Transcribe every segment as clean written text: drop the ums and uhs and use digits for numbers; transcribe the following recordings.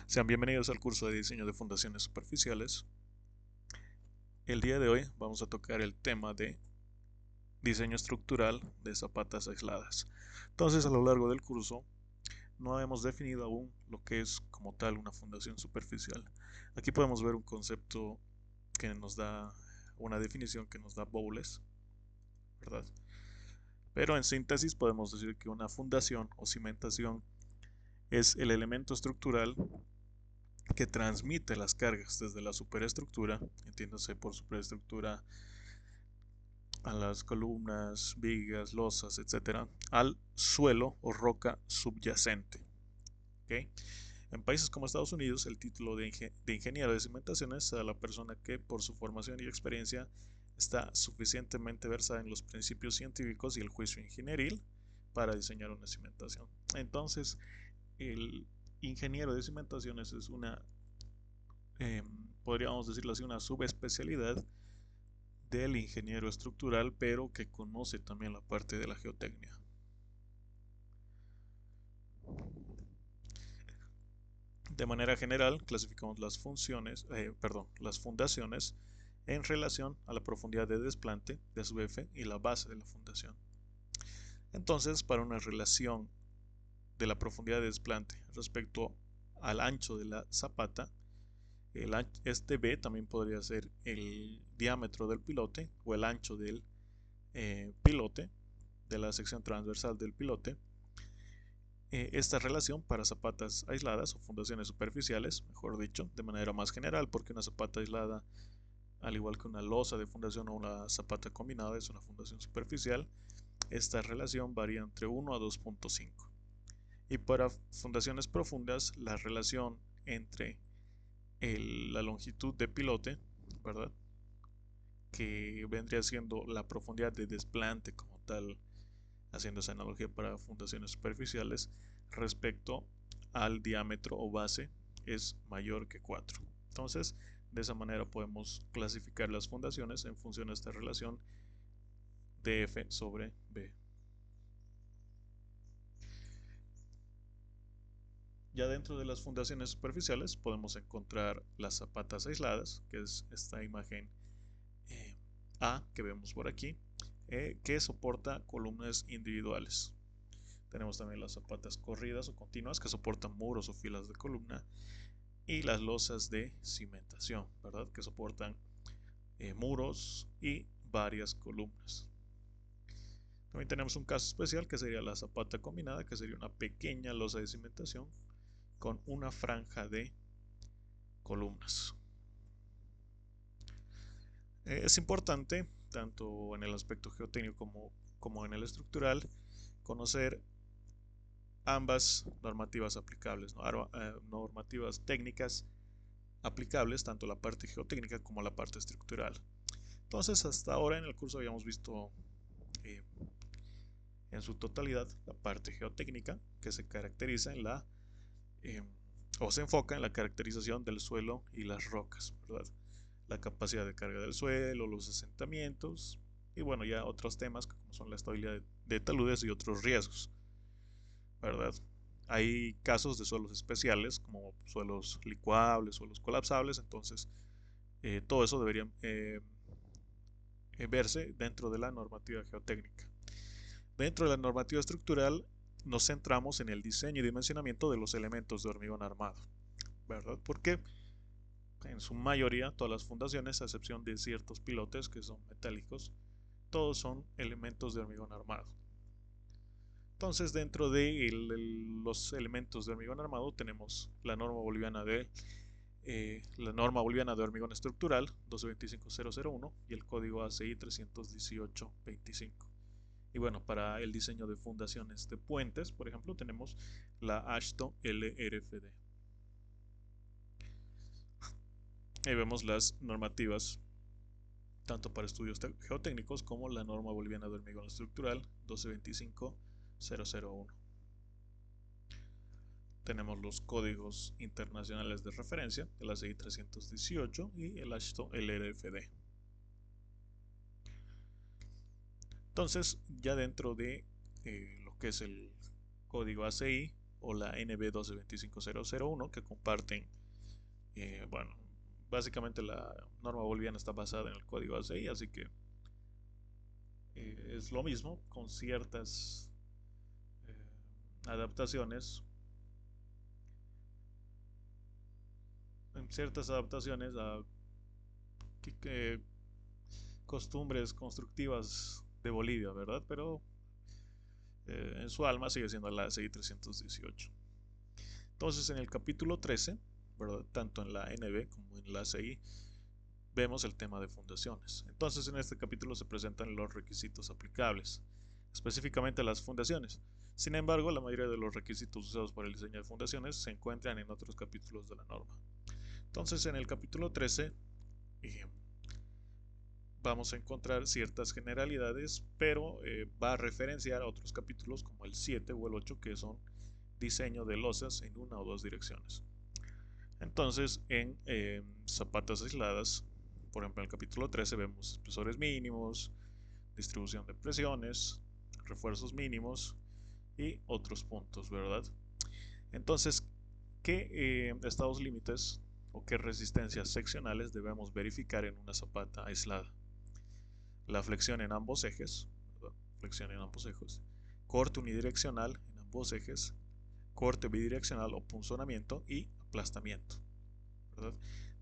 Sean bienvenidos al curso de diseño de fundaciones superficiales. El día de hoy vamos a tocar el tema de diseño estructural de zapatas aisladas. Entonces, a lo largo del curso no hemos definido aún lo que es como tal una fundación superficial. Aquí podemos ver un concepto que nos da una definición que nos da Bowles, ¿verdad? Pero en síntesis podemos decir que una fundación o cimentación es el elemento estructural que transmite las cargas desde la superestructura, entiéndase por superestructura a las columnas, vigas, losas, etcétera, al suelo o roca subyacente. ¿Okay? En países como Estados Unidos, el título de ingeniero de cimentaciones es a la persona que, por su formación y experiencia, está suficientemente versada en los principios científicos y el juicio ingenieril para diseñar una cimentación. Entonces, el ingeniero de cimentaciones es una, podríamos decirlo así, una subespecialidad del ingeniero estructural, pero que conoce también la parte de la geotecnia. De manera general, clasificamos las fundaciones en relación a la profundidad de desplante de su eje y la base de la fundación. Entonces, para una relación de la profundidad de desplante respecto al ancho de la zapata, este B también podría ser el diámetro del pilote o el ancho del pilote, de la sección transversal del pilote. Esta relación para zapatas aisladas o fundaciones superficiales, mejor dicho, de manera más general, porque una zapata aislada, al igual que una losa de fundación o una zapata combinada, es una fundación superficial. Esta relación varía entre 1 a 2.5. Y para fundaciones profundas, la relación entre la longitud de pilote, ¿verdad?, que vendría siendo la profundidad de desplante como tal, haciendo esa analogía para fundaciones superficiales, respecto al diámetro o base, es mayor que 4. Entonces, de esa manera podemos clasificar las fundaciones en función de esta relación de F sobre B. Ya dentro de las fundaciones superficiales podemos encontrar las zapatas aisladas, que es esta imagen A que vemos por aquí, que soporta columnas individuales. Tenemos también las zapatas corridas o continuas que soportan muros o filas de columna, y las losas de cimentación, ¿verdad?, que soportan muros y varias columnas. También tenemos un caso especial que sería la zapata combinada, que sería una pequeña losa de cimentación con una franja de columnas. Es importante, tanto en el aspecto geotécnico como en el estructural, conocer ambas normativas aplicables, ¿no? Normativas técnicas aplicables, tanto la parte geotécnica como la parte estructural. Entonces, hasta ahora en el curso habíamos visto eh, en su totalidad la parte geotécnica, que se caracteriza en eh, o se enfoca en la caracterización del suelo y las rocas, ¿verdad? La capacidad de carga del suelo, los asentamientos y bueno, ya otros temas como son la estabilidad de taludes y otros riesgos, ¿verdad? Hay casos de suelos especiales como suelos licuables, suelos colapsables, entonces todo eso debería verse dentro de la normativa geotécnica. Dentro de la normativa estructural nos centramos en el diseño y dimensionamiento de los elementos de hormigón armado, ¿verdad? Porque en su mayoría todas las fundaciones, a excepción de ciertos pilotes que son metálicos, todos son elementos de hormigón armado. Entonces, dentro de los elementos de hormigón armado tenemos la norma boliviana de hormigón estructural 1225.001 y el código ACI 318.25. Y bueno, para el diseño de fundaciones de puentes, por ejemplo, tenemos la AASHTO LRFD. Ahí vemos las normativas tanto para estudios geotécnicos como la norma boliviana de hormigón estructural 1225.001. Tenemos los códigos internacionales de referencia, el ACI 318 y el AASHTO LRFD. Entonces, ya dentro de lo que es el código ACI, o la NB1225001 que comparten, bueno, básicamente la norma boliviana está basada en el código ACI, así que es lo mismo con ciertas adaptaciones, a costumbres constructivas de Bolivia, ¿verdad? Pero en su alma sigue siendo la ACI 318. Entonces, en el capítulo 13, ¿verdad? Tanto en la NB como en la ACI, vemos el tema de fundaciones. Entonces, en este capítulo se presentan los requisitos aplicables, específicamente a las fundaciones. Sin embargo, la mayoría de los requisitos usados para el diseño de fundaciones se encuentran en otros capítulos de la norma. Entonces, en el capítulo 13 eh, vamos a encontrar ciertas generalidades, pero va a referenciar a otros capítulos como el 7 o el 8, que son diseño de losas en una o dos direcciones. Entonces, en zapatas aisladas, por ejemplo, en el capítulo 13 vemos espesores mínimos, distribución de presiones, refuerzos mínimos y otros puntos, ¿verdad? Entonces, ¿qué estados límites o qué resistencias seccionales debemos verificar en una zapata aislada? La flexión en ambos ejes, ¿verdad? Flexión en ambos ejes, corte unidireccional en ambos ejes, corte bidireccional o punzonamiento y aplastamiento, ¿verdad?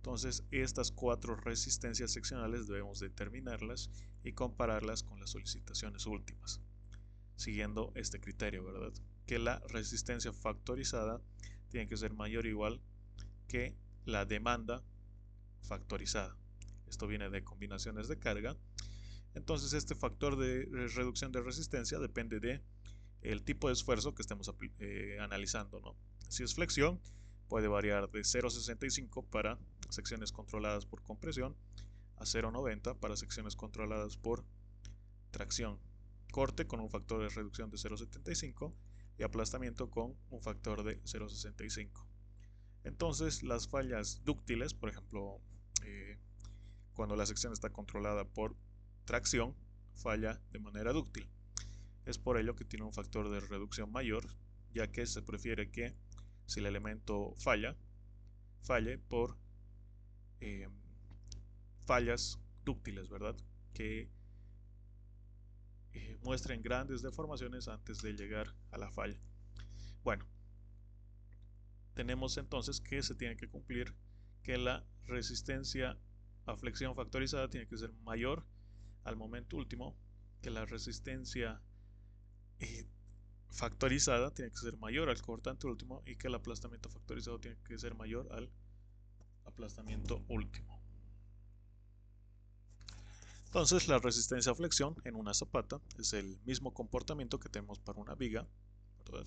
Entonces, estas cuatro resistencias seccionales debemos determinarlas y compararlas con las solicitaciones últimas, siguiendo este criterio, ¿verdad? Que la resistencia factorizada tiene que ser mayor o igual que la demanda factorizada. Esto viene de combinaciones de carga. Entonces, este factor de reducción de resistencia depende de el tipo de esfuerzo que estemos analizando, ¿no? Si es flexión, puede variar de 0,65 para secciones controladas por compresión a 0,90 para secciones controladas por tracción. Corte con un factor de reducción de 0,75 y aplastamiento con un factor de 0,65. Entonces, las fallas dúctiles, por ejemplo, cuando la sección está controlada por tracción, falla de manera dúctil. Es por ello que tiene un factor de reducción mayor, ya que se prefiere que si el elemento falle por eh, fallas dúctiles, ¿verdad? Que muestren grandes deformaciones antes de llegar a la falla. Bueno, tenemos entonces que se tiene que cumplir que la resistencia a flexión factorizada tiene que ser mayor al momento último, que la resistencia factorizada tiene que ser mayor al cortante último y que el aplastamiento factorizado tiene que ser mayor al aplastamiento último. Entonces, la resistencia a flexión en una zapata es el mismo comportamiento que tenemos para una viga, ¿verdad?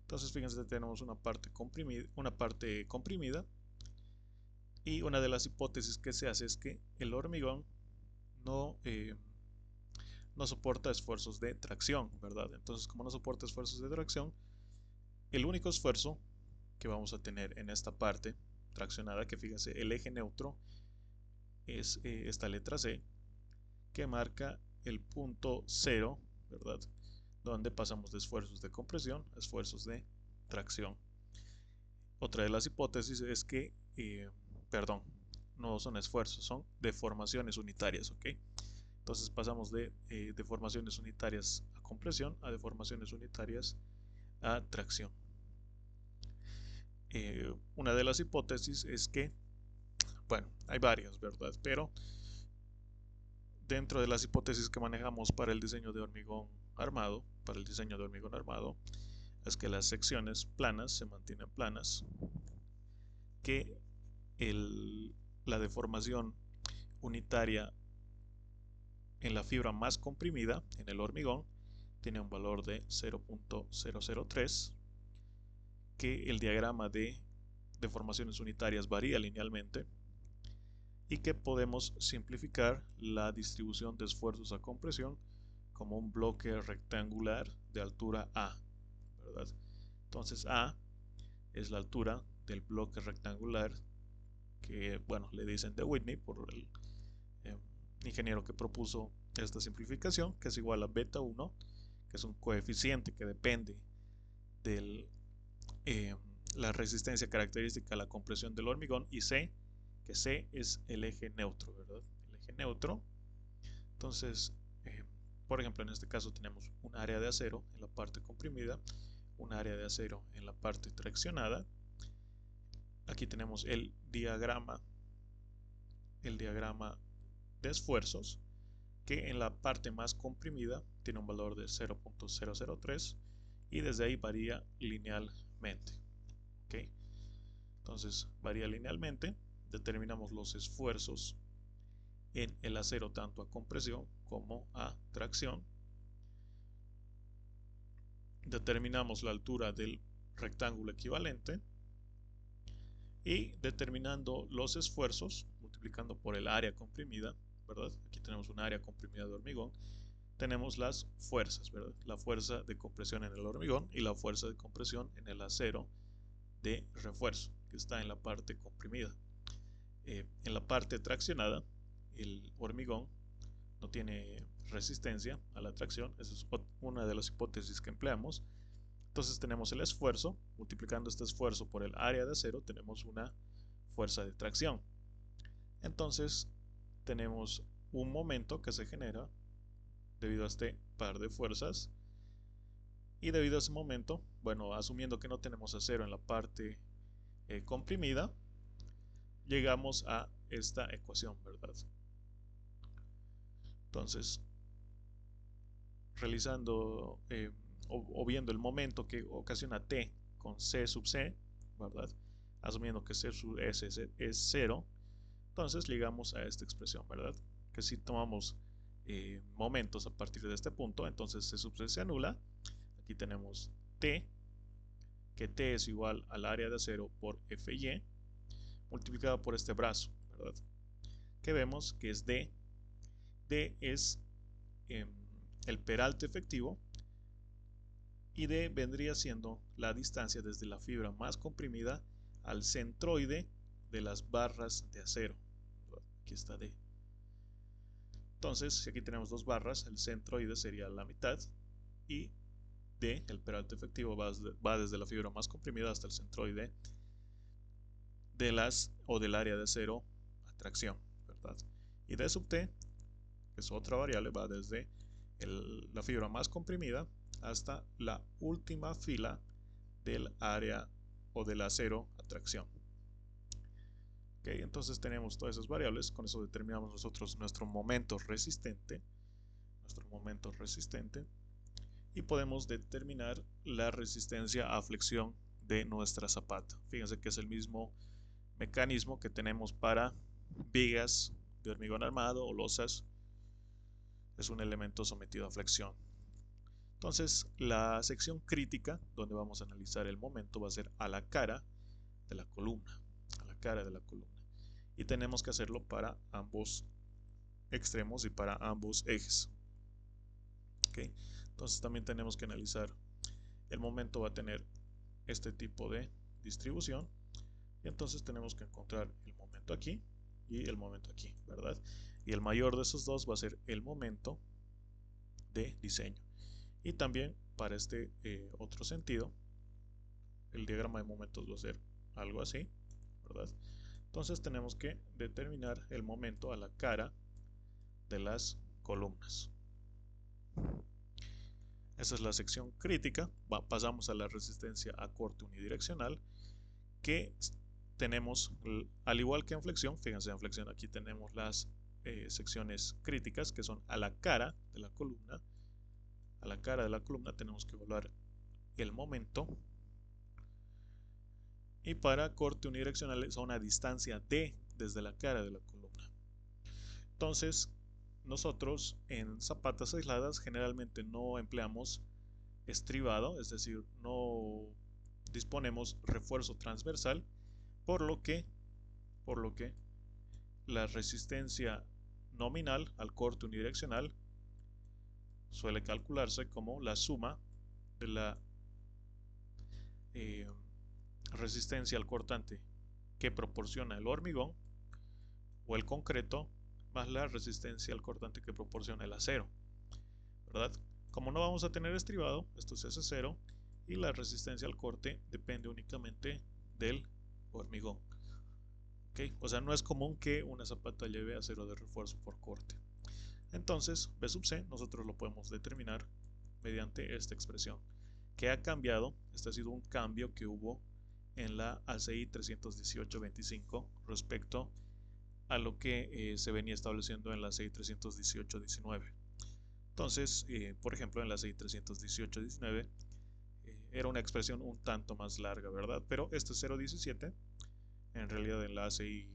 Entonces, fíjense, tenemos una parte comprimida y una de las hipótesis que se hace es que el hormigón no, no soporta esfuerzos de tracción, ¿verdad? Entonces, como no soporta esfuerzos de tracción, el único esfuerzo que vamos a tener en esta parte traccionada, que fíjense, el eje neutro es esta letra C, que marca el punto 0, ¿verdad? Donde pasamos de esfuerzos de compresión a esfuerzos de tracción. Otra de las hipótesis es que, perdón, no son esfuerzos, son deformaciones unitarias, ¿ok? Entonces pasamos de deformaciones unitarias a compresión a deformaciones unitarias a tracción. Una de las hipótesis es que, bueno, hay varias, ¿verdad? Pero dentro de las hipótesis que manejamos para el diseño de hormigón armado, es que las secciones planas se mantienen planas, que la deformación unitaria en la fibra más comprimida, en el hormigón, tiene un valor de 0.003, que el diagrama de deformaciones unitarias varía linealmente y que podemos simplificar la distribución de esfuerzos a compresión como un bloque rectangular de altura A, ¿verdad? Entonces A es la altura del bloque rectangular que, bueno, le dicen de Whitney por el ingeniero que propuso esta simplificación, que es igual a beta 1, que es un coeficiente que depende del la resistencia característica a la compresión del hormigón, y C, que C es el eje neutro, ¿verdad? El eje neutro. Entonces, por ejemplo, en este caso tenemos un área de acero en la parte comprimida, un área de acero en la parte traccionada. Aquí tenemos el diagrama de esfuerzos, que en la parte más comprimida tiene un valor de 0.003 y desde ahí varía linealmente. ¿Okay? Entonces varía linealmente, determinamos los esfuerzos en el acero tanto a compresión como a tracción, determinamos la altura del rectángulo equivalente y determinando los esfuerzos, multiplicando por el área comprimida, ¿verdad? Aquí tenemos un área comprimida de hormigón, tenemos las fuerzas, ¿verdad? La fuerza de compresión en el hormigón y la fuerza de compresión en el acero de refuerzo, que está en la parte comprimida. En la parte traccionada, el hormigón no tiene resistencia a la tracción, esa es una de las hipótesis que empleamos. Entonces tenemos el esfuerzo, multiplicando este esfuerzo por el área de acero, tenemos una fuerza de tracción. Entonces tenemos un momento que se genera debido a este par de fuerzas, y debido a ese momento, bueno, asumiendo que no tenemos acero en la parte comprimida, llegamos a esta ecuación, ¿verdad? Entonces, realizando o viendo el momento que ocasiona T con C sub C, ¿verdad? Asumiendo que C sub S es 0, entonces llegamos a esta expresión, ¿verdad? Que si tomamos momentos a partir de este punto, entonces C sub C se anula. Aquí tenemos T, que T es igual al área de acero por FY, multiplicado por este brazo, ¿verdad? Que vemos que es D. D es el peralte efectivo, y D vendría siendo la distancia desde la fibra más comprimida al centroide de las barras de acero. Aquí está D. Entonces, si aquí tenemos dos barras, el centroide sería la mitad, y D, el peralte efectivo, va desde la fibra más comprimida hasta el centroide del área de acero a tracción, ¿verdad? Y D sub T, que es otra variable, va desde la fibra más comprimida hasta la última fila del área o del acero a tracción. Okay, entonces tenemos todas esas variables, con eso determinamos nosotros nuestro momento resistente, y podemos determinar la resistencia a flexión de nuestra zapata. Fíjense que es el mismo mecanismo que tenemos para vigas de hormigón armado o losas. Es un elemento sometido a flexión. Entonces, la sección crítica, donde vamos a analizar el momento, va a ser a la cara de la columna. Y tenemos que hacerlo para ambos extremos y para ambos ejes. ¿Okay? Entonces, también tenemos que analizar el momento, va a tener este tipo de distribución. Y entonces tenemos que encontrar el momento aquí y el momento aquí, ¿verdad? Y el mayor de esos dos va a ser el momento de diseño. Y también para este otro sentido, el diagrama de momentos va a ser algo así, ¿verdad? Entonces tenemos que determinar el momento a la cara de las columnas. Esa es la sección crítica. Pasamos a la resistencia a corte unidireccional, que tenemos, al igual que en flexión, fíjense, en flexión aquí tenemos las secciones críticas, que son a la cara de la columna. A la cara de la columna tenemos que evaluar el momento, y para corte unidireccional es a una distancia D desde la cara de la columna. Entonces, nosotros en zapatas aisladas generalmente no empleamos estribado, es decir, no disponemos refuerzo transversal, por lo que la resistencia nominal al corte unidireccional suele calcularse como la suma de la resistencia al cortante que proporciona el hormigón o el concreto más la resistencia al cortante que proporciona el acero, ¿verdad? Como no vamos a tener estribado, esto es S0, y la resistencia al corte depende únicamente del hormigón. ¿Okay? O sea, no es común que una zapata lleve acero de refuerzo por corte. Entonces, B sub C nosotros lo podemos determinar mediante esta expresión. ¿Qué ha cambiado? Este ha sido un cambio que hubo en la ACI 318-25 respecto a lo que se venía estableciendo en la ACI 318-19. Entonces, por ejemplo, en la ACI 318-19 era una expresión un tanto más larga, ¿verdad? Pero este 0.17, en realidad en la ACI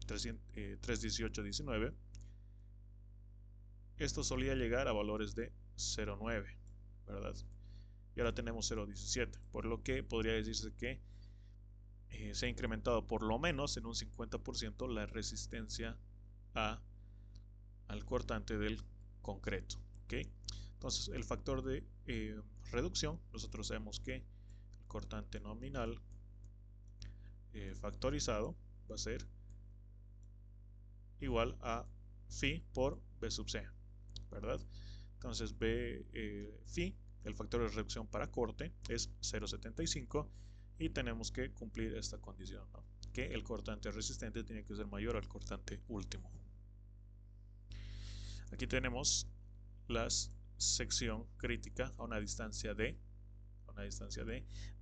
318-19, esto solía llegar a valores de 0.9, ¿verdad? Y ahora tenemos 0.17, por lo que podría decirse que se ha incrementado por lo menos en un 50% la resistencia al cortante del concreto. ¿Okay? Entonces, el factor de reducción, nosotros sabemos que el cortante nominal factorizado va a ser igual a phi por B sub C, ¿verdad? Entonces, phi, el factor de reducción para corte, es 0.75 y tenemos que cumplir esta condición, ¿no? Que el cortante resistente tiene que ser mayor al cortante último. Aquí tenemos la sección crítica a una distancia de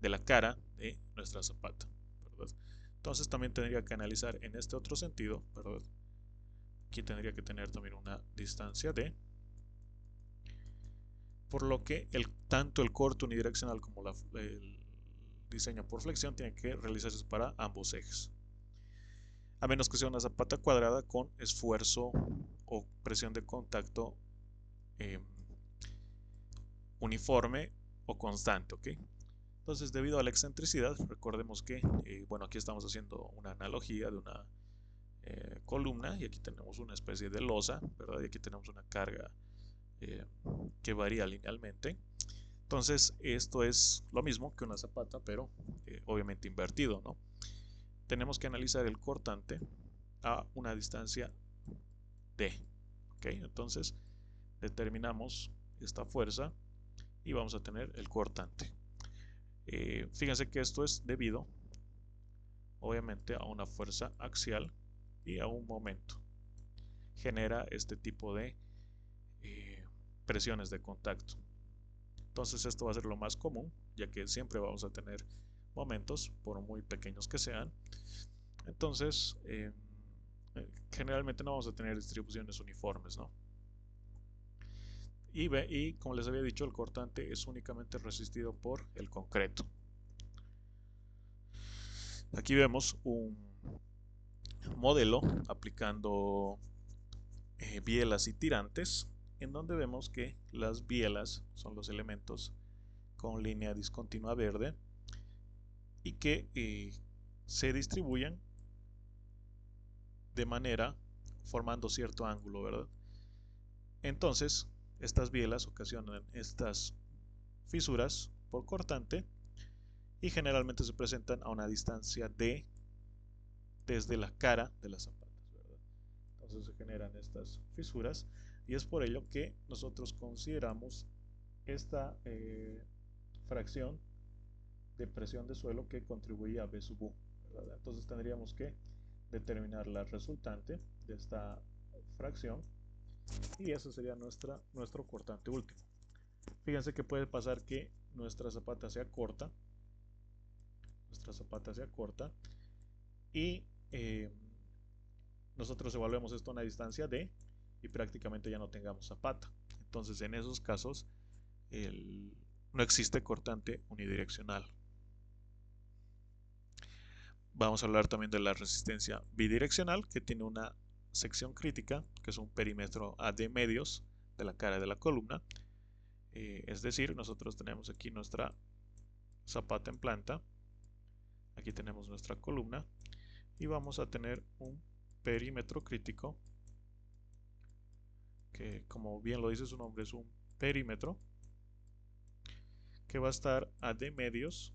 la cara de nuestra zapata, ¿verdad? Entonces también tendría que analizar en este otro sentido, ¿verdad? Aquí tendría que tener también una distancia de, por lo que tanto el corte unidireccional como el diseño por flexión tiene que realizarse para ambos ejes, a menos que sea una zapata cuadrada con esfuerzo o presión de contacto uniforme o constante, ¿ok? Entonces, debido a la excentricidad, recordemos que, bueno, aquí estamos haciendo una analogía de una columna y aquí tenemos una especie de losa, ¿verdad? Y aquí tenemos una carga que varía linealmente. Entonces, esto es lo mismo que una zapata, pero obviamente invertido, ¿no? Tenemos que analizar el cortante a una distancia d, ¿ok? Entonces, determinamos esta fuerza y vamos a tener el cortante. Fíjense que esto es debido, obviamente, a una fuerza axial y a un momento. Genera este tipo de presiones de contacto. Entonces esto va a ser lo más común, ya que siempre vamos a tener momentos, por muy pequeños que sean. Entonces, generalmente no vamos a tener distribuciones uniformes, ¿no? Y como les había dicho, el cortante es únicamente resistido por el concreto. Aquí vemos un modelo aplicando bielas y tirantes, en donde vemos que las bielas son los elementos con línea discontinua verde y que se distribuyen de manera formando cierto ángulo, ¿verdad? Entonces, estas bielas ocasionan estas fisuras por cortante y generalmente se presentan a una distancia de desde la cara de las zapatas, ¿verdad? Entonces se generan estas fisuras y es por ello que nosotros consideramos esta fracción de presión de suelo que contribuye a B sub U, ¿verdad? Entonces tendríamos que determinar la resultante de esta fracción y eso sería nuestro cortante último. Fíjense que puede pasar que nuestra zapata sea corta y nosotros evaluemos esto a una distancia de y prácticamente ya no tengamos zapata. Entonces en esos casos no existe cortante unidireccional. Vamos a hablar también de la resistencia bidireccional, que tiene una sección crítica, que es un perímetro a d medios de la cara de la columna. Es decir, nosotros tenemos aquí nuestra zapata en planta, aquí tenemos nuestra columna y vamos a tener un perímetro crítico, que como bien lo dice su nombre es un perímetro, que va a estar a d medios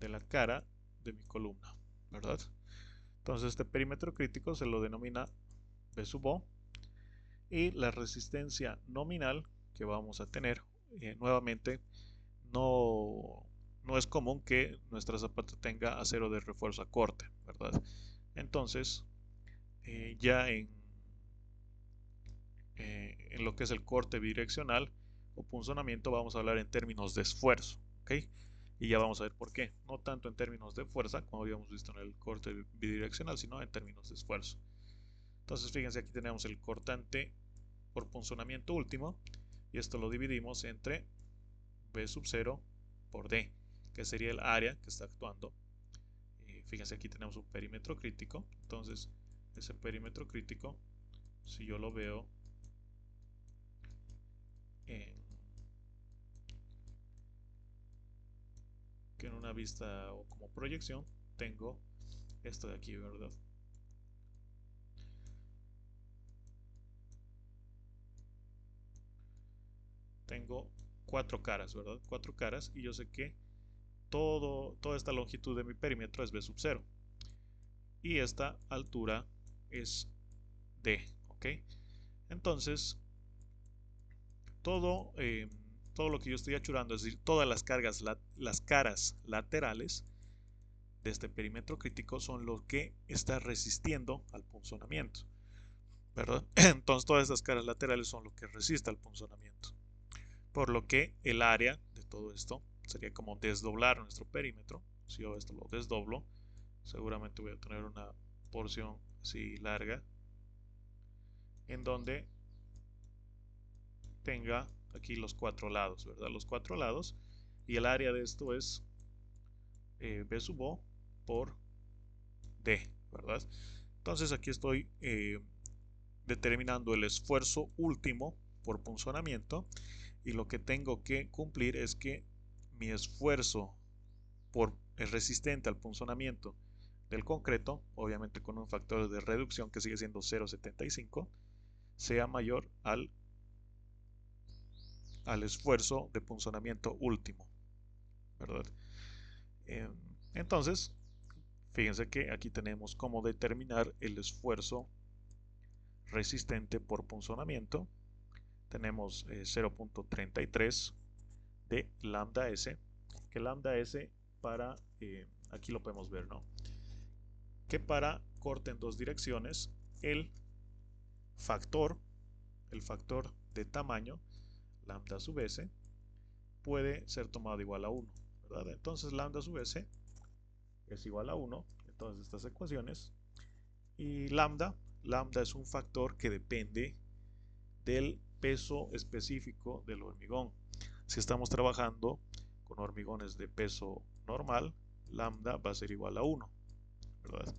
de la cara de mi columna, ¿verdad? Entonces este perímetro crítico se lo denomina B sub O Y la resistencia nominal que vamos a tener, nuevamente, no, no es común que nuestra zapata tenga acero de refuerzo a corte, ¿verdad? Entonces, ya en lo que es el corte bidireccional o punzonamiento, vamos a hablar en términos de esfuerzo, ¿ok? Y ya vamos a ver por qué. No tanto en términos de fuerza, como habíamos visto en el corte bidireccional, sino en términos de esfuerzo. Entonces, fíjense, aquí tenemos el cortante por punzonamiento último, y esto lo dividimos entre B sub 0 por D, que sería el área que está actuando. Fíjense, aquí tenemos un perímetro crítico. Entonces, ese perímetro crítico, si yo lo veo en, que en una vista o como proyección, tengo esto de aquí, ¿verdad? Tengo cuatro caras, ¿verdad? Cuatro caras, y yo sé que toda esta longitud de mi perímetro es B sub 0 y esta altura es D, ¿ok? Entonces, todo, todo lo que yo estoy achurando, es decir, todas las caras laterales de este perímetro crítico son lo que está resistiendo al punzonamiento, ¿verdad? Entonces todas estas caras laterales son lo que resiste al punzonamiento, por lo que el área de todo esto sería como desdoblar nuestro perímetro. Si yo esto lo desdoblo, seguramente voy a tener una porción así larga en donde tenga aquí los cuatro lados, ¿verdad? Los cuatro lados, y el área de esto es B sub O por D, ¿verdad? Entonces aquí estoy determinando el esfuerzo último por punzonamiento, y lo que tengo que cumplir es que mi esfuerzo por el resistente al punzonamiento del concreto, obviamente con un factor de reducción que sigue siendo 0,75, sea mayor al esfuerzo de punzonamiento último, ¿verdad? Entonces, fíjense que aquí tenemos cómo determinar el esfuerzo resistente por punzonamiento. Tenemos 0.33 de lambda S, que lambda S para, aquí lo podemos ver, ¿no? Que para corte en dos direcciones, el factor, el factor de tamaño, lambda sub S, puede ser tomado igual a 1, ¿verdad? Entonces lambda sub S es igual a 1 en todas estas ecuaciones, y lambda es un factor que depende del peso específico del hormigón. Si estamos trabajando con hormigones de peso normal, lambda va a ser igual a 1, ¿verdad?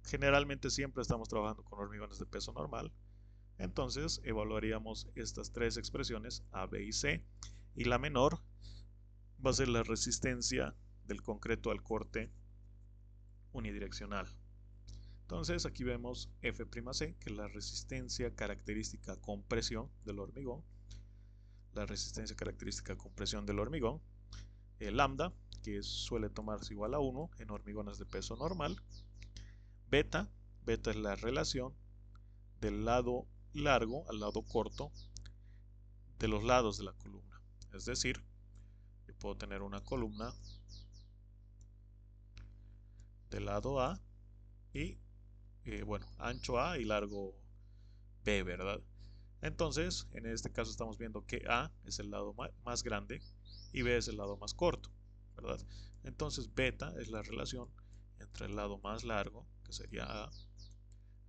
Generalmente siempre estamos trabajando con hormigones de peso normal, entonces evaluaríamos estas tres expresiones A, B y C, y la menor va a ser la resistencia del concreto al corte unidireccional. Entonces aquí vemos F'C, que es la resistencia característica a compresión del hormigón, la resistencia característica a compresión del hormigón, lambda, que suele tomarse igual a 1 en hormigones de peso normal, beta, beta es la relación del lado largo al lado corto de los lados de la columna. Es decir, yo puedo tener una columna de lado A y, bueno, ancho A y largo B, ¿verdad? Entonces, en este caso estamos viendo que A es el lado más grande y B es el lado más corto, ¿verdad? Entonces, beta es la relación entre el lado más largo, que sería A,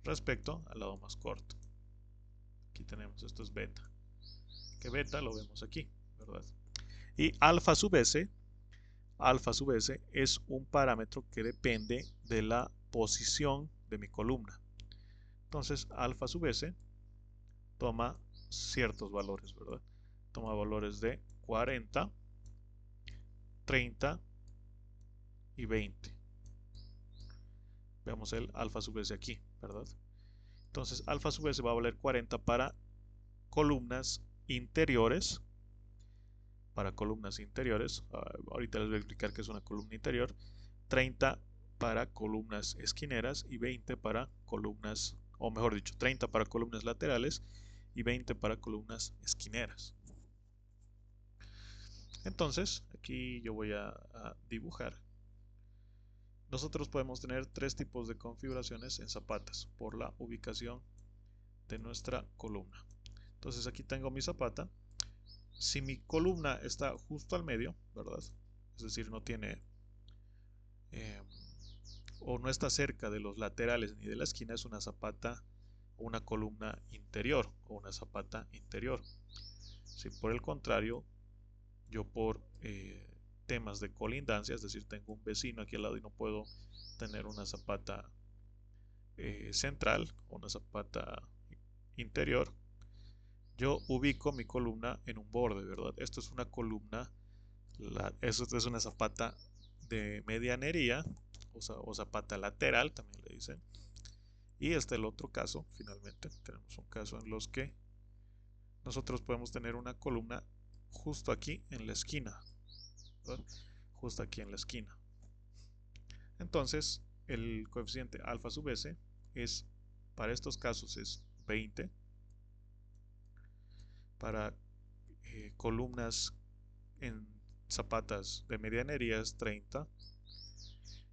respecto al lado más corto. Aquí tenemos, esto es beta, que beta lo vemos aquí, ¿verdad? Y alfa sub S es un parámetro que depende de la posición de mi columna. Entonces, alfa sub S toma ciertos valores, ¿verdad? Toma valores de 40, 30 y 20. Veamos el alfa sub S aquí, ¿verdad? Entonces, alfa sub S va a valer 40 para columnas interiores. Ahorita les voy a explicar qué es una columna interior. 30 para columnas esquineras y 20 para columnas, o mejor dicho, 30 para columnas laterales y 20 para columnas esquineras. Entonces, aquí yo voy a dibujar. Nosotros podemos tener tres tipos de configuraciones en zapatas por la ubicación de nuestra columna. Entonces aquí tengo mi zapata. Si mi columna está justo al medio, ¿verdad? Es decir, no tiene o no está cerca de los laterales ni de la esquina, es una zapata o una columna interior o una zapata interior. Si por el contrario, yo por temas de colindancia, es decir, tengo un vecino aquí al lado y no puedo tener una zapata central o una zapata interior, yo ubico mi columna en un borde, ¿verdad? Esto es una columna, esto es una zapata de medianería o zapata lateral, también le dicen. Y este es el otro caso, finalmente, tenemos un caso en los que nosotros podemos tener una columna justo aquí en la esquina, ¿verdad? Justo aquí en la esquina. Entonces, el coeficiente alfa sub s es, para estos casos es 20, para columnas en zapatas de medianería es 30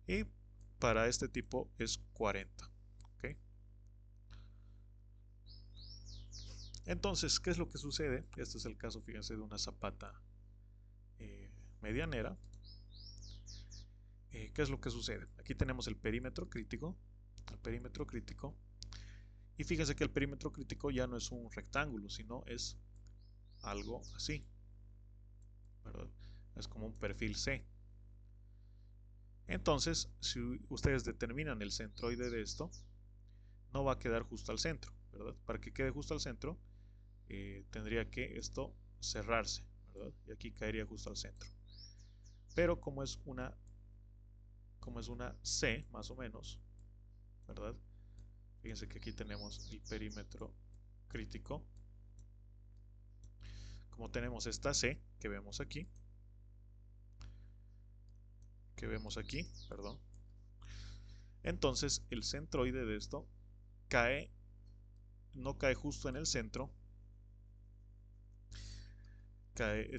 y para este tipo es 40. ¿Okay? Entonces, ¿qué es lo que sucede? Este es el caso, fíjense, de una zapata medianera. ¿Qué es lo que sucede? Aquí tenemos el perímetro crítico, y fíjense que el perímetro crítico ya no es un rectángulo, sino es algo así, ¿verdad? Es como un perfil C. Entonces, si ustedes determinan el centroide de esto, no va a quedar justo al centro, ¿verdad? Para que quede justo al centro, tendría que esto cerrarse, ¿verdad? Y aquí caería justo al centro. Pero como es una C, más o menos, ¿verdad? Fíjense que aquí tenemos el perímetro crítico. Como tenemos esta C que vemos aquí, perdón. Entonces el centroide de esto no cae justo en el centro,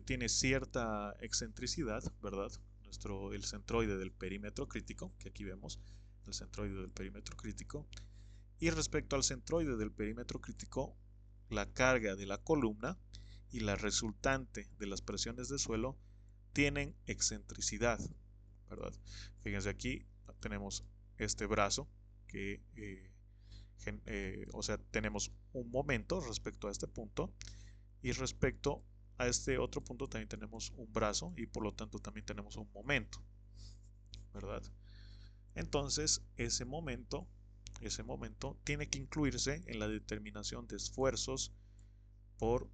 tiene cierta excentricidad, ¿verdad? El centroide del perímetro crítico, que aquí vemos, el centroide del perímetro crítico. Y respecto al centroide del perímetro crítico, la carga de la columna y la resultante de las presiones de suelo tienen excentricidad, ¿verdad? Fíjense aquí tenemos este brazo que o sea, tenemos un momento respecto a este punto y respecto a este otro punto también tenemos un brazo y por lo tanto también tenemos un momento, ¿verdad? Entonces ese momento tiene que incluirse en la determinación de esfuerzos por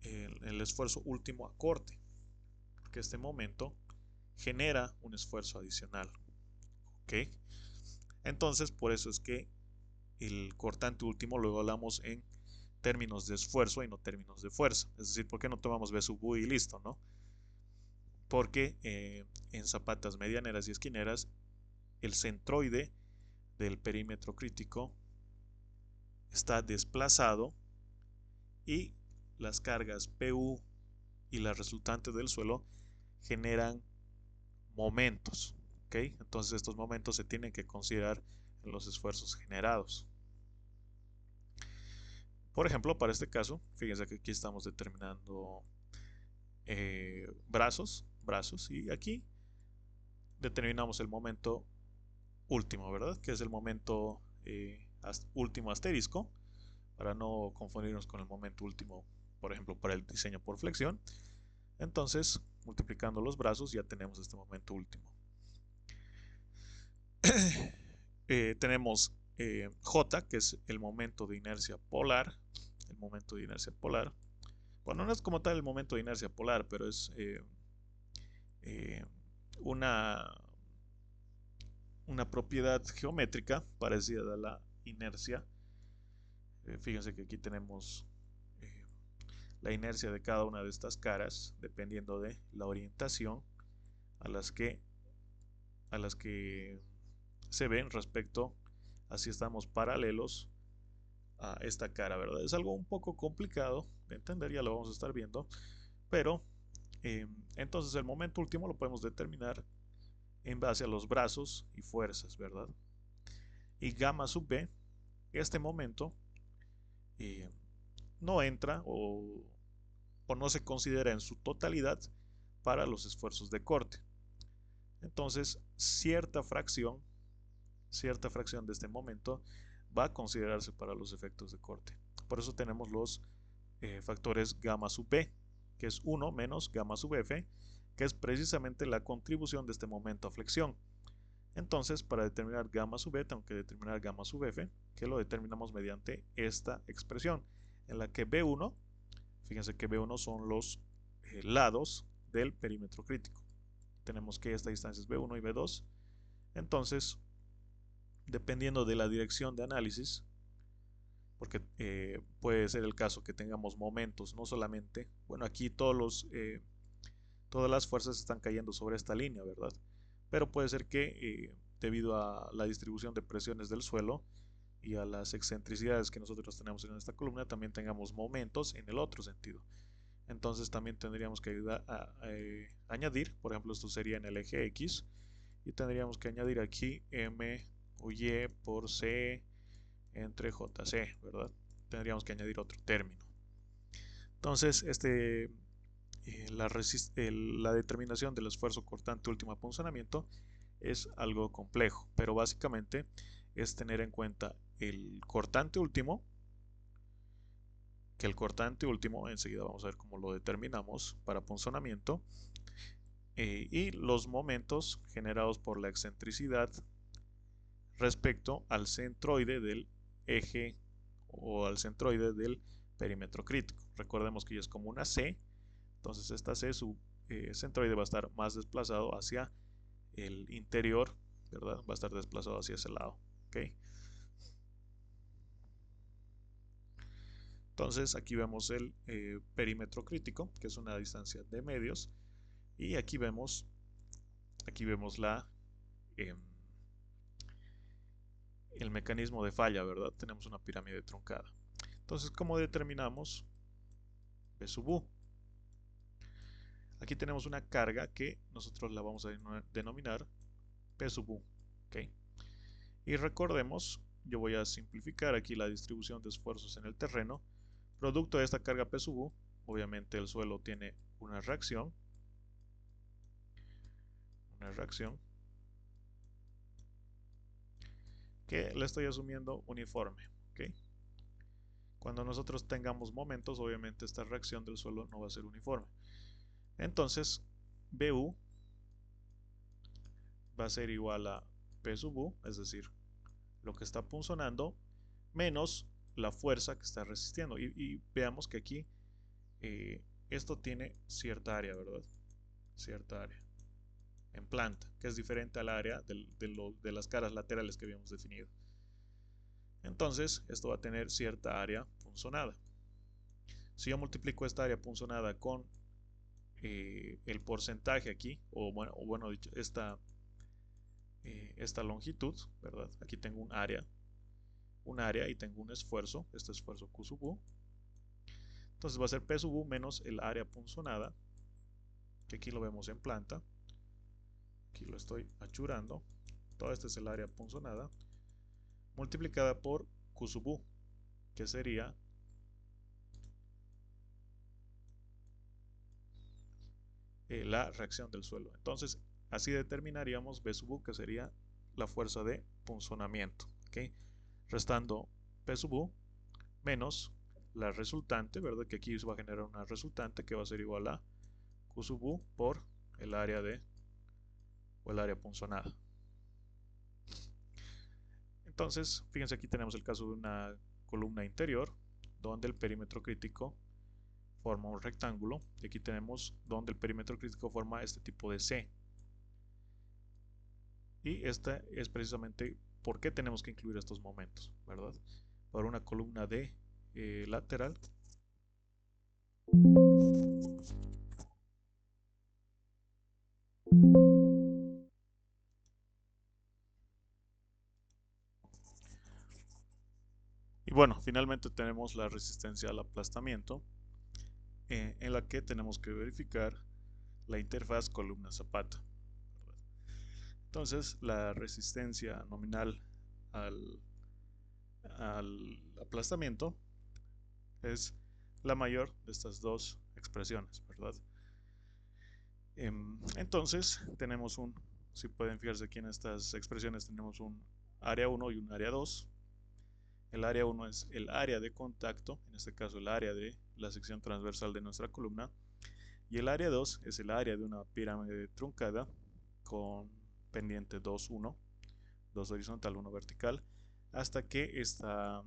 el esfuerzo último a corte, porque este momento genera un esfuerzo adicional, ¿ok? Entonces por eso es que el cortante último luego hablamos en términos de esfuerzo y no términos de fuerza. Es decir, ¿por qué no tomamos B sub U y listo, no? Porque en zapatas medianeras y esquineras el centroide del perímetro crítico está desplazado y las cargas PU y la resultante del suelo generan momentos, ¿ok? Entonces estos momentos se tienen que considerar en los esfuerzos generados. Por ejemplo, para este caso, fíjense que aquí estamos determinando brazos, y aquí determinamos el momento último, ¿verdad? Que es el momento último asterisco, para no confundirnos con el momento último, por ejemplo, para el diseño por flexión. Entonces, multiplicando los brazos ya tenemos este momento último. Tenemos J, que es el momento de inercia polar. Bueno, no es como tal el momento de inercia polar, pero es una propiedad geométrica parecida a la inercia. Fíjense que aquí tenemos la inercia de cada una de estas caras dependiendo de la orientación a las que se ven respecto a si estamos paralelos a esta cara, ¿verdad? Es algo un poco complicado de entender, ya lo vamos a estar viendo, pero entonces el momento último lo podemos determinar en base a los brazos y fuerzas, ¿verdad? Y gamma sub b, este momento eh, no entra o no se considera en su totalidad para los esfuerzos de corte. Entonces, cierta fracción de este momento va a considerarse para los efectos de corte. Por eso tenemos los factores gamma sub b, que es 1 menos gamma sub f, que es precisamente la contribución de este momento a flexión. Entonces, para determinar gamma sub b, tengo que determinar gamma sub f, que lo determinamos mediante esta expresión, en la que B1, fíjense que B1 son los lados del perímetro crítico. Tenemos que esta distancia es B1 y B2. Entonces, dependiendo de la dirección de análisis, porque puede ser el caso que tengamos momentos, no solamente, bueno, aquí todas las fuerzas están cayendo sobre esta línea, ¿verdad? Pero puede ser que debido a la distribución de presiones del suelo y a las excentricidades que nosotros tenemos en esta columna, también tengamos momentos en el otro sentido. Entonces también tendríamos que añadir, por ejemplo, esto sería en el eje X, y tendríamos que añadir aquí M o Y por C entre JC, ¿verdad? Tendríamos que añadir otro término. Entonces, la determinación del esfuerzo cortante último a punzonamiento es algo complejo, pero básicamente es tener en cuenta el cortante último, que el cortante último, enseguida vamos a ver cómo lo determinamos para punzonamiento, y los momentos generados por la excentricidad respecto al centroide del eje o al centroide del perímetro crítico. Recordemos que ya es como una C, entonces esta C, su centroide va a estar más desplazado hacia el interior, ¿verdad? Va a estar desplazado hacia ese lado, ¿ok? Entonces aquí vemos el perímetro crítico, que es una distancia de medios, y aquí vemos eh, el mecanismo de falla, ¿verdad? Tenemos una pirámide truncada. Entonces, ¿cómo determinamos B sub U? Aquí tenemos una carga que nosotros la vamos a denominar P sub U, ¿ok? Y recordemos, yo voy a simplificar aquí la distribución de esfuerzos en el terreno. Producto de esta carga P sub U, obviamente el suelo tiene una reacción que le estoy asumiendo uniforme, ¿ok? Cuando nosotros tengamos momentos, obviamente esta reacción del suelo no va a ser uniforme. Entonces, BU va a ser igual a P sub U, es decir, lo que está punzonando, menos la fuerza que está resistiendo. Y veamos que aquí esto tiene cierta área, ¿verdad? Cierta área en planta, que es diferente al área de las caras laterales que habíamos definido. Entonces, esto va a tener cierta área punzonada. Si yo multiplico esta área punzonada con el porcentaje aquí, o bueno dicho, esta longitud, ¿verdad? Aquí tengo un área y tengo un esfuerzo, este esfuerzo Q sub U. Entonces va a ser P sub U menos el área punzonada, que aquí lo vemos en planta. Aquí lo estoy achurando. Todo este es el área punzonada, multiplicada por Q sub U, que sería la reacción del suelo. Entonces, así determinaríamos B sub U, que sería la fuerza de punzonamiento, ¿okay? Restando P sub U menos la resultante, ¿verdad? Que aquí se va a generar una resultante que va a ser igual a Q sub U por el área punzonada. Entonces, fíjense, aquí tenemos el caso de una columna interior donde el perímetro crítico forma un rectángulo, y aquí tenemos donde el perímetro crítico forma este tipo de C. Y esta es precisamente por qué tenemos que incluir estos momentos, ¿verdad? Para una columna de lateral. Y bueno, finalmente tenemos la resistencia al aplastamiento, en la que tenemos que verificar la interfaz columna-zapata. Entonces, la resistencia nominal al aplastamiento es la mayor de estas dos expresiones, ¿verdad? Entonces, tenemos si pueden fijarse aquí en estas expresiones, tenemos un área 1 y un área 2. El área 1 es el área de contacto, en este caso el área de la sección transversal de nuestra columna, y el área 2 es el área de una pirámide truncada con pendiente 2, 1, 2 horizontal, 1 vertical, hasta que esta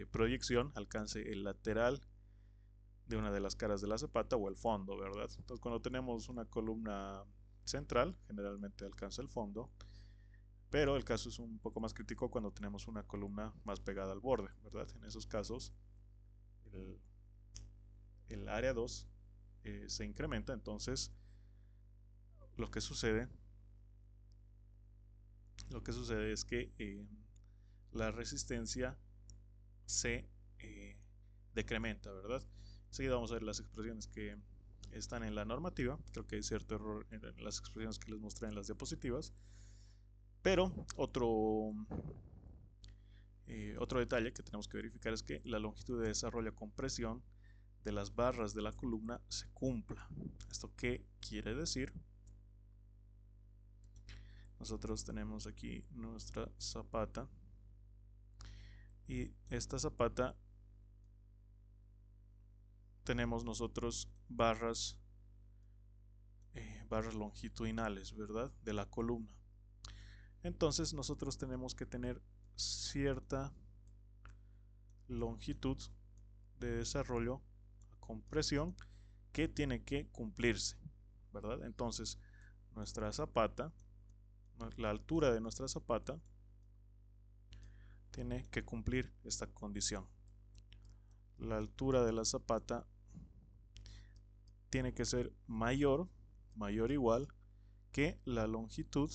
proyección alcance el lateral de una de las caras de la zapata o el fondo, ¿verdad? Entonces, cuando tenemos una columna central, generalmente alcanza el fondo, pero el caso es un poco más crítico cuando tenemos una columna más pegada al borde, ¿verdad? En esos casos, el área 2 se incrementa, entonces lo que sucede es que la resistencia se decrementa, ¿verdad? Enseguida vamos a ver las expresiones que están en la normativa. Creo que hay cierto error en las expresiones que les mostré en las diapositivas. Pero otro detalle que tenemos que verificar es que la longitud de desarrollo a compresión de las barras de la columna se cumpla. ¿Esto qué quiere decir? Nosotros tenemos aquí nuestra zapata y esta zapata tenemos nosotros barras longitudinales, ¿verdad? De la columna. Entonces nosotros tenemos que tener cierta longitud de desarrollo a compresión que tiene que cumplirse, ¿verdad? Entonces nuestra zapata, la altura de nuestra zapata tiene que cumplir esta condición. La altura de la zapata tiene que ser mayor o igual que la longitud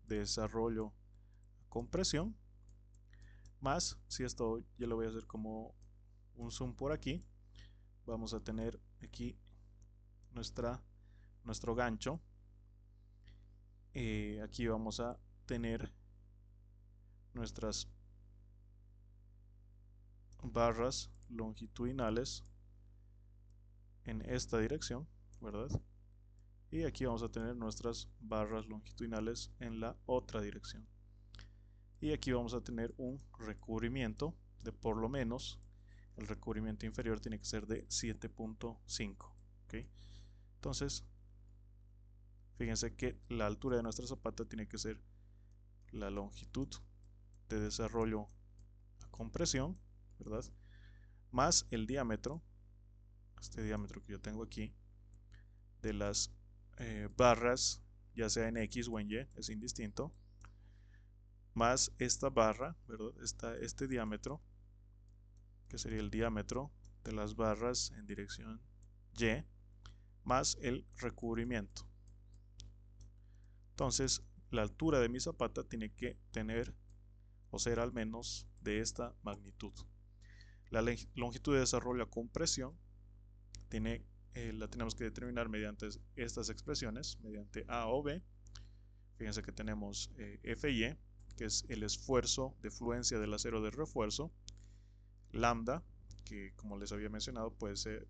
de desarrollo a compresión, más, si esto yo lo voy a hacer como un zoom por aquí, vamos a tener aquí nuestro gancho. Aquí vamos a tener nuestras barras longitudinales en esta dirección, ¿verdad? Y aquí vamos a tener nuestras barras longitudinales en la otra dirección. Y aquí vamos a tener un recubrimiento de por lo menos, el recubrimiento inferior tiene que ser de 7.5, ¿okay? Entonces, fíjense que la altura de nuestra zapata tiene que ser la longitud de desarrollo a compresión, ¿verdad? Más el diámetro, este diámetro que yo tengo aquí, de las barras, ya sea en X o en Y, es indistinto, más esta barra, ¿verdad? Este diámetro, que sería el diámetro de las barras en dirección Y, más el recubrimiento. Entonces, la altura de mi zapata tiene que tener o ser al menos de esta magnitud. La longitud de desarrollo a compresión la tenemos que determinar mediante estas expresiones, mediante A o B. Fíjense que tenemos FY, que es el esfuerzo de fluencia del acero de refuerzo, lambda, que como les había mencionado puede ser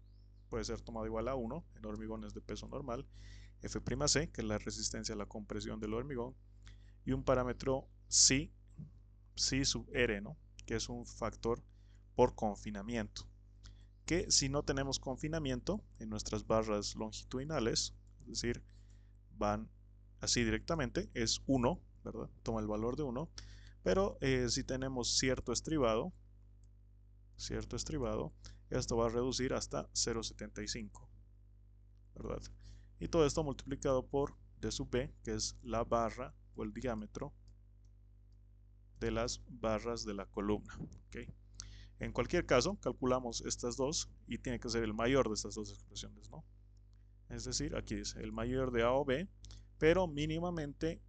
tomado igual a 1 en hormigones de peso normal, F'C, que es la resistencia a la compresión del hormigón, y un parámetro Psi sub R, ¿no? Que es un factor por confinamiento, que si no tenemos confinamiento en nuestras barras longitudinales, es decir, van así directamente, es 1, ¿verdad? Toma el valor de 1, pero si tenemos cierto estribado, esto va a reducir hasta 0.75, ¿verdad? Y todo esto multiplicado por D sub B, que es la barra o el diámetro de las barras de la columna, ¿okay? En cualquier caso, calculamos estas dos y tiene que ser el mayor de estas dos expresiones, ¿no? Es decir, aquí dice el mayor de A o B, pero mínimamente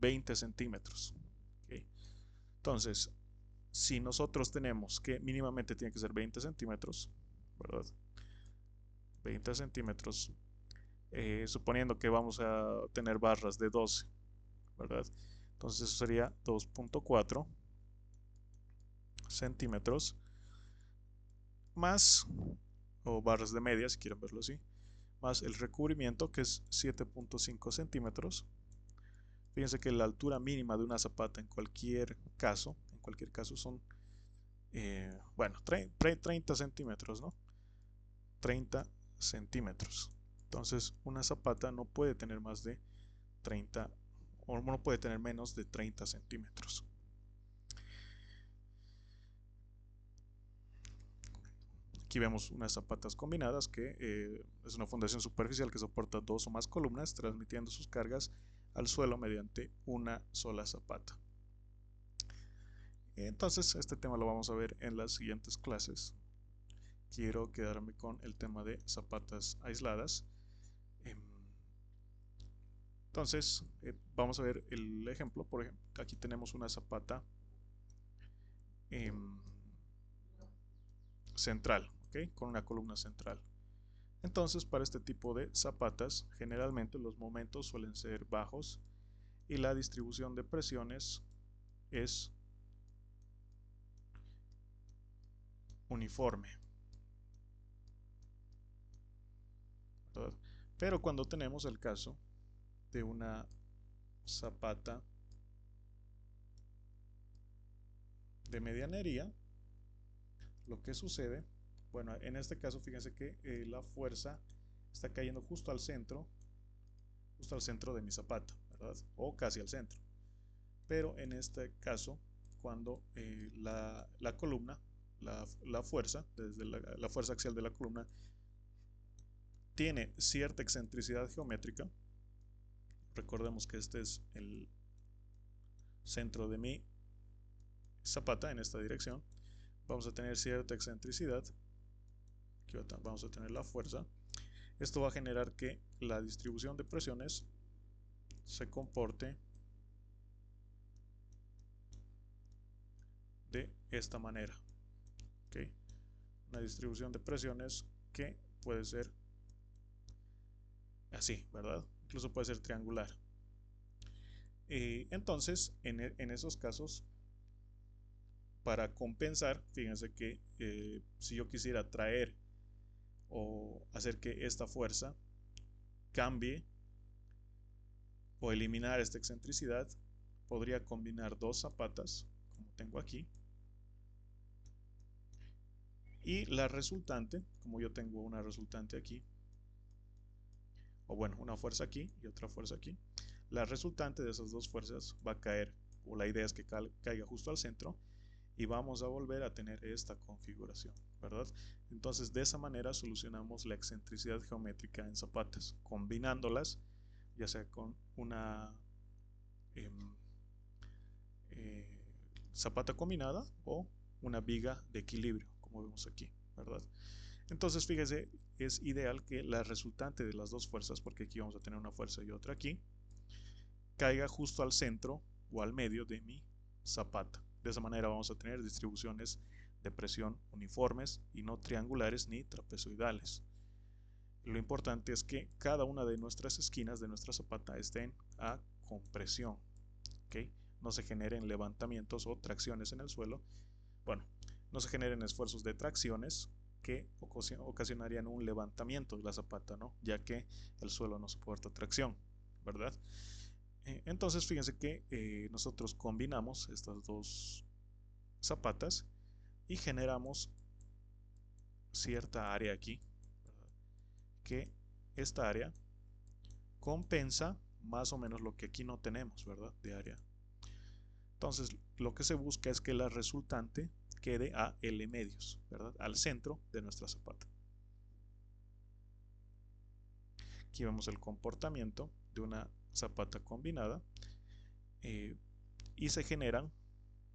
20 centímetros. ¿Okay? Entonces, si nosotros tenemos que mínimamente tiene que ser 20 centímetros, ¿verdad? 20 centímetros, suponiendo que vamos a tener barras de 12, ¿verdad? Entonces eso sería 2.4 centímetros más, o barras de media si quieren verlo así, más el recubrimiento que es 7.5 centímetros. Fíjense que la altura mínima de una zapata en cualquier caso son, bueno, 30 centímetros, ¿no? 30 centímetros. Entonces una zapata no puede tener más de 30, o no puede tener menos de 30 centímetros. Aquí vemos unas zapatas combinadas que es una fundación superficial que soporta dos o más columnas transmitiendo sus cargas al suelo mediante una sola zapata. Entonces este tema lo vamos a ver en las siguientes clases. Quiero quedarme con el tema de zapatas aisladas. Entonces vamos a ver el ejemplo. Por ejemplo, aquí tenemos una zapata central, ¿okay? Con una columna central. Entonces, para este tipo de zapatas, generalmente los momentos suelen ser bajos y la distribución de presiones es uniforme, ¿verdad? Pero cuando tenemos el caso de una zapata de medianería, lo que sucede, bueno, en este caso fíjense que la fuerza está cayendo justo al centro de mi zapata, ¿verdad? O casi al centro. Pero en este caso, cuando la columna, la fuerza, desde la fuerza axial de la columna, tiene cierta excentricidad geométrica, recordemos que este es el centro de mi zapata en esta dirección, vamos a tener cierta excentricidad, aquí vamos a tener la fuerza. Esto va a generar que la distribución de presiones se comporte de esta manera, ¿okay? Una distribución de presiones que puede ser así, ¿verdad? Incluso puede ser triangular. Entonces, en esos casos, para compensar, fíjense que si yo quisiera traer o hacer que esta fuerza cambie o eliminar esta excentricidad, podría combinar dos zapatas, como tengo aquí, y la resultante, como yo tengo una resultante aquí, o bueno, una fuerza aquí y otra fuerza aquí, la resultante de esas dos fuerzas va a caer, o la idea es que caiga justo al centro, y vamos a volver a tener esta configuración, ¿verdad? Entonces de esa manera solucionamos la excentricidad geométrica en zapatas, combinándolas ya sea con una eh, zapata combinada o una viga de equilibrio, como vemos aquí, ¿verdad? Entonces fíjese, es ideal que la resultante de las dos fuerzas, porque aquí vamos a tener una fuerza y otra aquí, caiga justo al centro o al medio de mi zapata. De esa manera vamos a tener distribuciones de presión uniformes y no triangulares ni trapezoidales. Lo importante es que cada una de nuestras esquinas de nuestra zapata estén a compresión, ¿okay? No se generen levantamientos o tracciones en el suelo. Bueno, no se generen esfuerzos de tracciones que ocasionarían un levantamiento de la zapata, ¿no? Ya que el suelo no soporta tracción, ¿verdad? Entonces fíjense que nosotros combinamos estas dos zapatas y generamos cierta área aquí, ¿verdad? Que esta área compensa más o menos lo que aquí no tenemos, ¿verdad? De área. Entonces lo que se busca es que la resultante quede a L medios, ¿verdad? Al centro de nuestra zapata. Aquí vemos el comportamiento de una zapata combinada y se generan,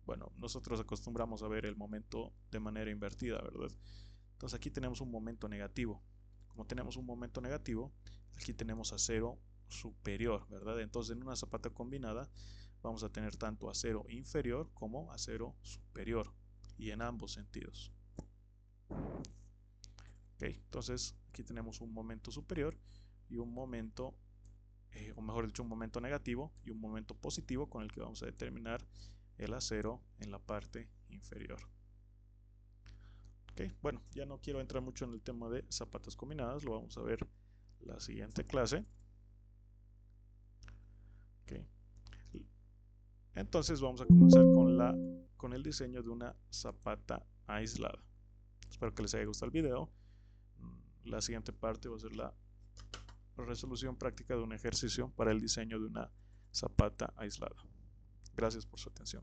bueno, nosotros acostumbramos a ver el momento de manera invertida, ¿verdad? Entonces aquí tenemos un momento negativo. Como tenemos un momento negativo, aquí tenemos a cero superior, ¿verdad? Entonces en una zapata combinada vamos a tener tanto acero inferior como acero superior, y en ambos sentidos. Okay, entonces aquí tenemos un momento superior y un momento, o mejor dicho, un momento negativo y un momento positivo con el que vamos a determinar el acero en la parte inferior. Okay, bueno, ya no quiero entrar mucho en el tema de zapatas combinadas, lo vamos a ver la siguiente clase. Okay. Entonces vamos a comenzar con el diseño de una zapata aislada. Espero que les haya gustado el video. La siguiente parte va a ser la resolución práctica de un ejercicio para el diseño de una zapata aislada. Gracias por su atención.